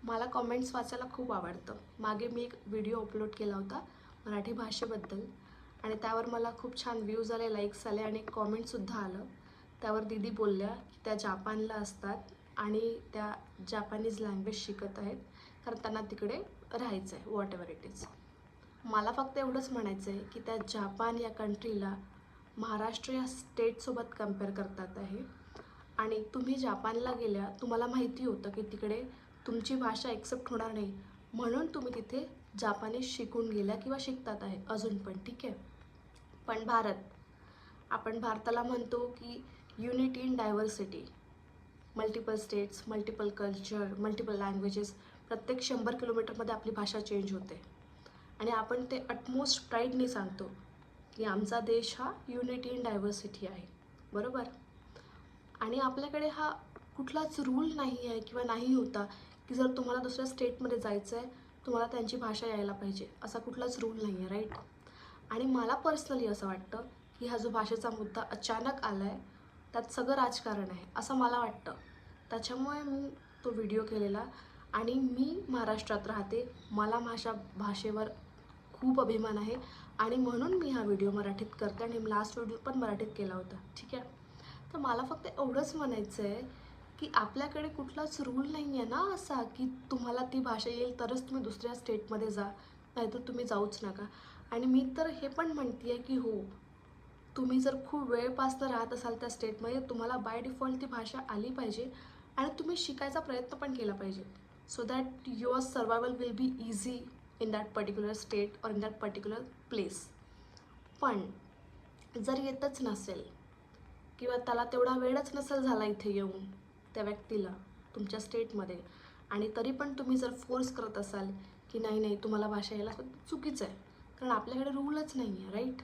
मला कमेंट्स वाचायला खूप आवडतं. मागे मी एक व्हिडिओ अपलोड केला होता मराठी भाषेबद्दल आणि त्यावर मला खूप छान व्ह्यूज आले, लाईक्स आले आणि कॉमेंटसुद्धा आलं. त्यावर दीदी बोलल्या की त्या जापानला असतात आणि त्या जापानीज लँग्वेज शिकत आहेत कारण त्यांना तिकडे राहायचं आहे, व्हॉट एव्हर इट इज. मला फक्त एवढंच म्हणायचं आहे की त्या जापान या कंट्रीला महाराष्ट्र या स्टेटसोबत कम्पेअर करतात आहे. आणि तुम्ही जापानला गेल्या, तुम्हाला माहिती होतं की तिकडे तुमची भाषा एक्सेप्ट होणार नाही, म्हणून तुम्ही तिथे जापानीज शिकून गेल्या किंवा शिकतात आहे अजून पण, ठीक आहे. पण आपण भारताला म्हणतो की unity in diversity, multiple states, multiple culture, multiple languages. प्रत्येक 100 किलोमीटरमध्ये आपली भाषा चेंज होते आणि आपण ते अटमोस्ट प्राईडने सांगतो की आमचा देश हा युनिटी इन डायव्हर्सिटी आहे, बरोबर. आणि आपल्याकडे हा कुठलाच रूल नाही आहे किंवा नाही होता की जर तुम्हाला दुसऱ्या स्टेटमध्ये जायचं आहे तुम्हाला त्यांची भाषा यायला पाहिजे, असा कुठलाच रूल नाही आहे, राईट. आणि मला पर्सनली असं वाटतं की हा जो भाषेचा मुद्दा अचानक आला आहे त्यात सगळं राजकारण आहे असं मला वाटतं. त्याच्यामुळे मी तो व्हिडिओ केलेला. आणि मी महाराष्ट्रात राहते, मला माझ्या भाषेवर खूप अभिमान आहे आणि म्हणून मी हा व्हिडिओ मराठीत करते आणि लास्ट व्हिडिओ पण मराठीत केला होता, ठीक आहे. तर मला फक्त एवढंच म्हणायचं आहे की आपल्याकडे कुठलाच रूल नाही आहे ना असा की तुम्हाला ती भाषा येईल तरच तुम्ही दुसऱ्या स्टेटमध्ये जा, नाहीतर तुम्ही जाऊच नका. आणि मी तर हे पण म्हणते आहे की हो, तुम्ही जर खूप वेळपासून राहत असाल त्या स्टेटमध्ये तुम्हाला बाय डिफॉल्ट ती भाषा आली पाहिजे आणि तुम्ही शिकायचा प्रयत्न पण केला पाहिजे, so that your survival will be easy in that particular state or in that particular place. पण जर येतच नसेल किंवा त्याला तेवढा वेळच नसेल झाला इथे येऊन त्या व्यक्तीला तुमच्या स्टेटमध्ये, आणि तरी पण तुम्ही जर फोर्स करत असाल की नाही नाही तुम्हाला भाषा यायला, चुकीचं आहे. कारण आपल्याकडे रूलच नाही आहे, राईट.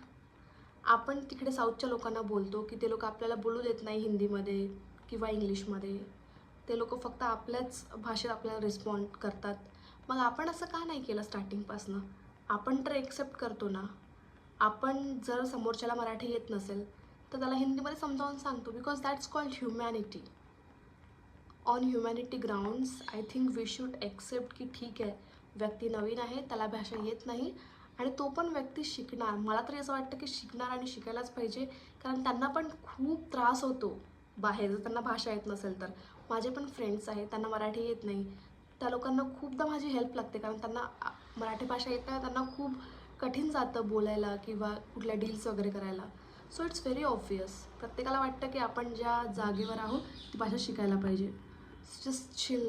आपण तिकडे साऊथच्या लोकांना बोलतो की ते लोक आपल्याला बोलू देत नाही हिंदीमध्ये किंवा इंग्लिशमध्ये, ते लोक फक्त आपल्याच भाषेत आपल्याला रिस्पॉन्ड करतात. मग आपण असं का नाही केलं स्टार्टिंगपासनं? आपण तर एक्सेप्ट करतो ना. आपण जर समोरच्याला मराठी येत नसेल तर त्याला हिंदीमध्ये समजावून सांगतो, because that's called humanity. On humanity grounds I think we should accept की ठीक आहे, व्यक्ती नवीन आहे, त्याला भाषा येत नाही आणि तो पण व्यक्ती शिकणार. मला तरी असं वाटतं की शिकणार आणि शिकायलाच पाहिजे, कारण त्यांना पण खूप त्रास होतो बाहेर जर त्यांना भाषा येत नसेल तर. माझे पण फ्रेंड्स आहेत, त्यांना मराठी येत नाही, त्या लोकांना खूपदा माझी हेल्प लागते कारण त्यांना मराठी भाषा येत नाही, त्यांना खूप कठीण जातं बोलायला किंवा कुठल्या डील्स वगैरे करायला. सो इट्स व्हेरी ऑब्वियस, प्रत्येकाला वाटतं की आपण ज्या जागेवर आहोत ती भाषा शिकायला पाहिजे. Just chill.